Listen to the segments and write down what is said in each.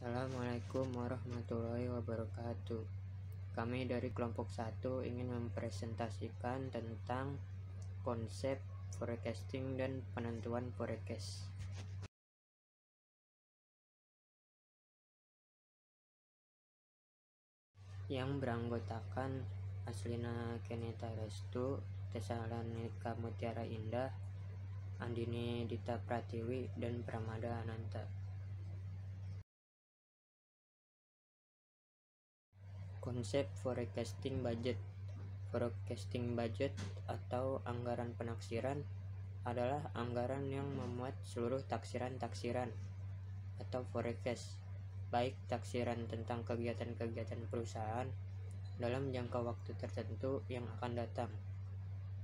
Assalamualaikum warahmatullahi wabarakatuh. Kami dari kelompok 1 ingin mempresentasikan tentang konsep forecasting dan penentuan forecast. Yang beranggotakan Aslina Keneta Restu, Tesalonika Mutiara Indah, Andini Dita Pratiwi, dan Pramada Ananta. Konsep forecasting budget. Forecasting budget atau anggaran penaksiran adalah anggaran yang memuat seluruh taksiran-taksiran atau forecast, baik taksiran tentang kegiatan-kegiatan perusahaan dalam jangka waktu tertentu yang akan datang,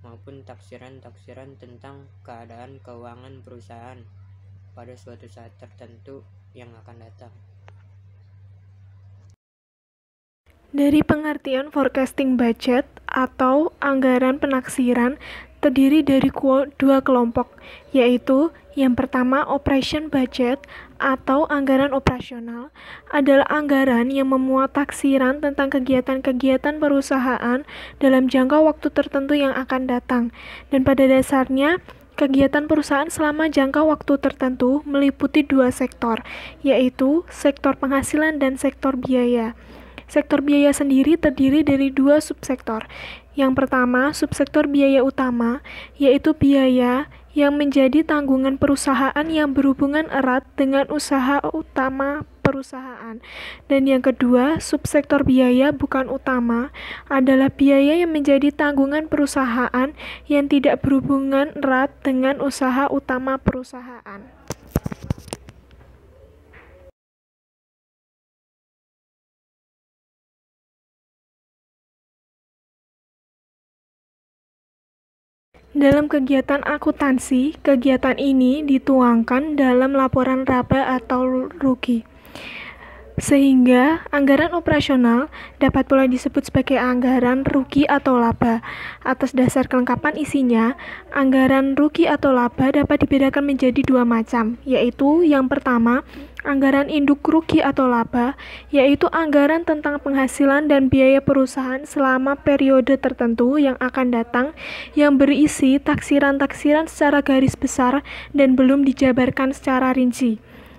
maupun taksiran-taksiran tentang keadaan keuangan perusahaan pada suatu saat tertentu yang akan datang. Dari pengertian forecasting budget atau anggaran penaksiran terdiri dari dua kelompok, yaitu yang pertama operation budget atau anggaran operasional adalah anggaran yang memuat taksiran tentang kegiatan-kegiatan perusahaan dalam jangka waktu tertentu yang akan datang, dan pada dasarnya kegiatan perusahaan selama jangka waktu tertentu meliputi dua sektor, yaitu sektor penghasilan dan sektor biaya. Sektor biaya sendiri terdiri dari dua subsektor. Yang pertama, subsektor biaya utama, yaitu biaya yang menjadi tanggungan perusahaan yang berhubungan erat dengan usaha utama perusahaan. Dan yang kedua, subsektor biaya bukan utama, adalah biaya yang menjadi tanggungan perusahaan yang tidak berhubungan erat dengan usaha utama perusahaan. Dalam kegiatan akuntansi, kegiatan ini dituangkan dalam laporan laba atau rugi. Sehingga anggaran operasional dapat pula disebut sebagai anggaran rugi atau laba. Atas dasar kelengkapan isinya, anggaran rugi atau laba dapat dibedakan menjadi dua macam, yaitu yang pertama, anggaran induk rugi atau laba, yaitu anggaran tentang penghasilan dan biaya perusahaan selama periode tertentu yang akan datang, yang berisi taksiran-taksiran secara garis besar dan belum dijabarkan secara rinci.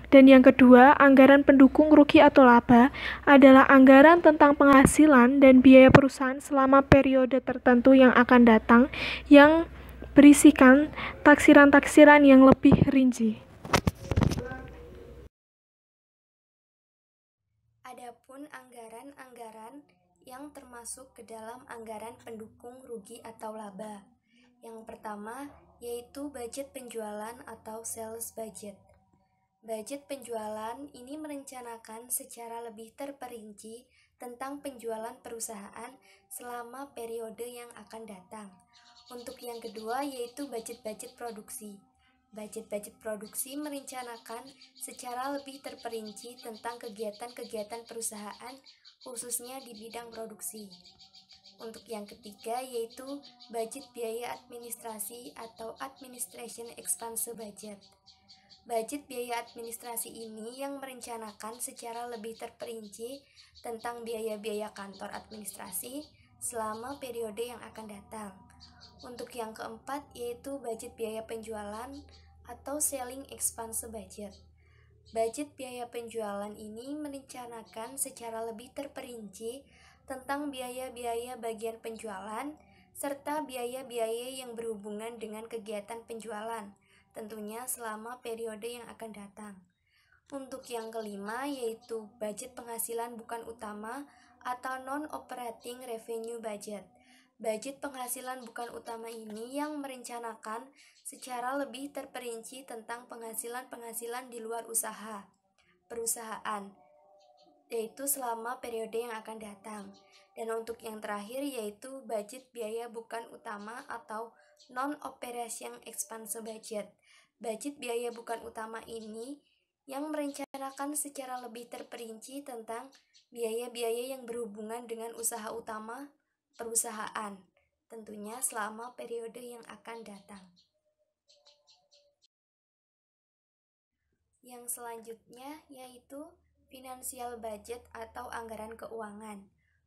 Dan yang kedua, anggaran pendukung rugi atau laba adalah anggaran tentang penghasilan dan biaya perusahaan selama periode tertentu yang akan datang, yang berisikan taksiran-taksiran yang lebih rinci. Adapun anggaran-anggaran yang termasuk ke dalam anggaran pendukung rugi atau laba. Yang pertama yaitu budget penjualan atau sales budget. Budget penjualan ini merencanakan secara lebih terperinci tentang penjualan perusahaan selama periode yang akan datang. Untuk yang kedua yaitu budget-budget produksi. Budget-budget produksi merencanakan secara lebih terperinci tentang kegiatan-kegiatan perusahaan, khususnya di bidang produksi. Untuk yang ketiga yaitu budget biaya administrasi atau administration expense budget. Budget biaya administrasi ini yang merencanakan secara lebih terperinci tentang biaya-biaya kantor administrasi selama periode yang akan datang. Untuk yang keempat yaitu budget biaya penjualan atau selling expense budget. Budget biaya penjualan ini merencanakan secara lebih terperinci tentang biaya-biaya bagian penjualan serta biaya-biaya yang berhubungan dengan kegiatan penjualan, tentunya selama periode yang akan datang. Untuk yang kelima yaitu budget penghasilan bukan utama atau non-operating revenue budget. Budget penghasilan bukan utama ini yang merencanakan secara lebih terperinci tentang penghasilan-penghasilan di luar usaha perusahaan, yaitu selama periode yang akan datang. Dan untuk yang terakhir yaitu budget biaya bukan utama atau non-operation expense budget. Budget biaya bukan utama ini yang merencanakan secara lebih terperinci tentang biaya-biaya yang berhubungan dengan usaha utama perusahaan, tentunya selama periode yang akan datang. Yang selanjutnya yaitu Financial budget atau anggaran keuangan.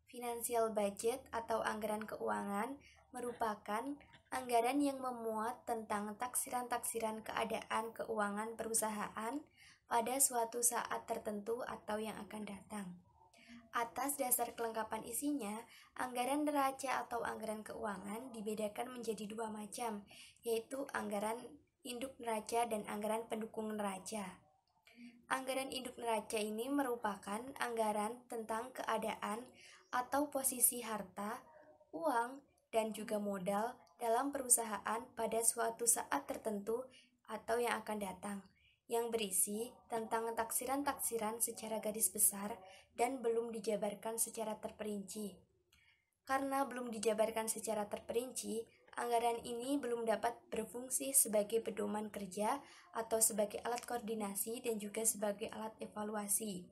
Financial budget atau anggaran keuangan merupakan anggaran yang memuat tentang taksiran-taksiran keadaan keuangan perusahaan pada suatu saat tertentu atau yang akan datang. Atas dasar kelengkapan isinya, anggaran neraca atau anggaran keuangan dibedakan menjadi dua macam, yaitu anggaran induk neraca dan anggaran pendukung neraca. Anggaran induk neraca ini merupakan anggaran tentang keadaan atau posisi harta, uang, dan juga modal dalam perusahaan pada suatu saat tertentu atau yang akan datang, yang berisi tentang taksiran-taksiran secara garis besar dan belum dijabarkan secara terperinci. Karena belum dijabarkan secara terperinci, anggaran ini belum dapat berfungsi sebagai pedoman kerja atau sebagai alat koordinasi dan juga sebagai alat evaluasi.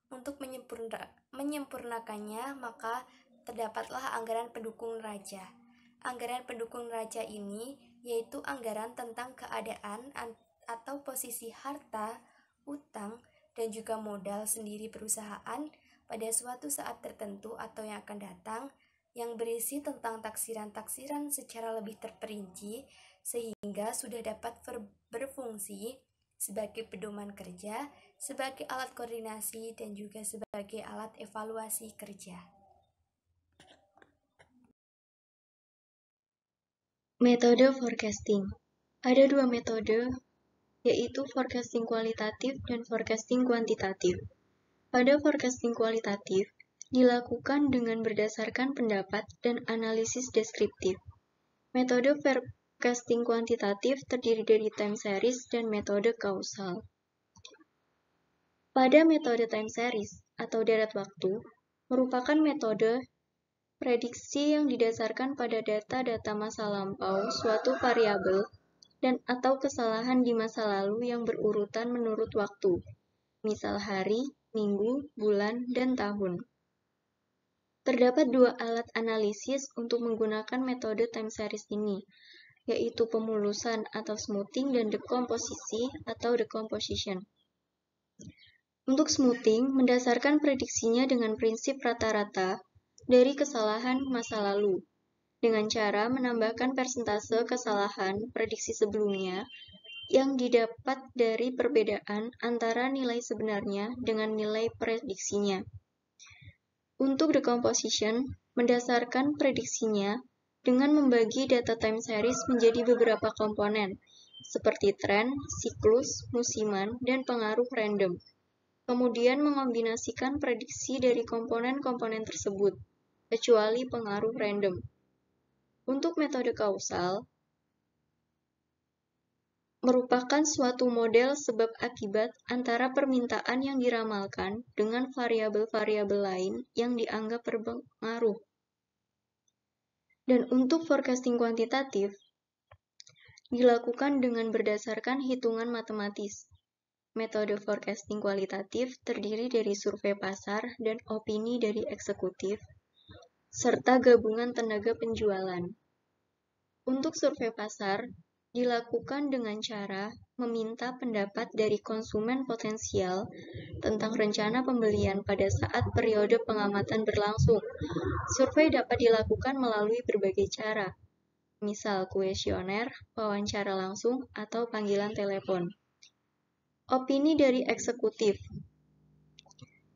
Untuk menyempurnakannya, maka terdapatlah anggaran pendukung neraca. Anggaran pendukung neraca ini yaitu anggaran tentang keadaan atau posisi harta, utang, dan juga modal sendiri perusahaan pada suatu saat tertentu atau yang akan datang, yang berisi tentang taksiran-taksiran secara lebih terperinci sehingga sudah dapat berfungsi sebagai pedoman kerja, sebagai alat koordinasi, dan juga sebagai alat evaluasi kerja. Metode forecasting. Ada dua metode, yaitu forecasting kualitatif dan forecasting kuantitatif. Pada forecasting kualitatif, dilakukan dengan berdasarkan pendapat dan analisis deskriptif. Metode forecasting kuantitatif terdiri dari time series dan metode kausal. Pada metode time series atau deret waktu, merupakan metode prediksi yang didasarkan pada data-data masa lampau suatu variabel dan atau kesalahan di masa lalu yang berurutan menurut waktu, misal hari, minggu, bulan, dan tahun. Terdapat dua alat analisis untuk menggunakan metode time series ini, yaitu pemulusan atau smoothing dan decomposition atau decomposition. Untuk smoothing, mendasarkan prediksinya dengan prinsip rata-rata dari kesalahan masa lalu, dengan cara menambahkan persentase kesalahan prediksi sebelumnya yang didapat dari perbedaan antara nilai sebenarnya dengan nilai prediksinya. Untuk decomposition, mendasarkan prediksinya dengan membagi data time series menjadi beberapa komponen, seperti tren, siklus, musiman, dan pengaruh random. Kemudian mengombinasikan prediksi dari komponen-komponen tersebut, kecuali pengaruh random. Untuk metode kausal, merupakan suatu model sebab akibat antara permintaan yang diramalkan dengan variabel-variabel lain yang dianggap berpengaruh. Dan untuk forecasting kuantitatif, dilakukan dengan berdasarkan hitungan matematis. Metode forecasting kualitatif terdiri dari survei pasar dan opini dari eksekutif, serta gabungan tenaga penjualan. Untuk survei pasar, dilakukan dengan cara meminta pendapat dari konsumen potensial tentang rencana pembelian pada saat periode pengamatan berlangsung. Survei dapat dilakukan melalui berbagai cara, misal kuesioner, wawancara langsung, atau panggilan telepon. Opini dari eksekutif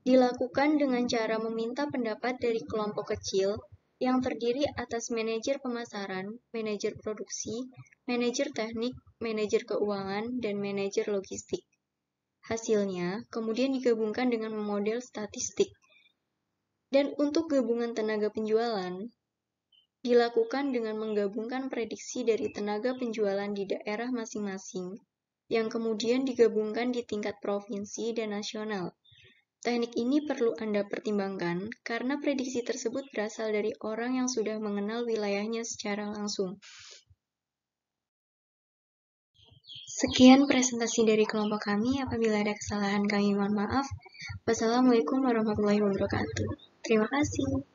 dilakukan dengan cara meminta pendapat dari kelompok kecil yang terdiri atas manajer pemasaran, manajer produksi, manajer teknik, manajer keuangan, dan manajer logistik. Hasilnya kemudian digabungkan dengan model statistik. Dan untuk gabungan tenaga penjualan, dilakukan dengan menggabungkan prediksi dari tenaga penjualan di daerah masing-masing, yang kemudian digabungkan di tingkat provinsi dan nasional. Teknik ini perlu Anda pertimbangkan karena prediksi tersebut berasal dari orang yang sudah mengenal wilayahnya secara langsung. Sekian presentasi dari kelompok kami. Apabila ada kesalahan kami mohon maaf. Wassalamualaikum warahmatullahi wabarakatuh. Terima kasih.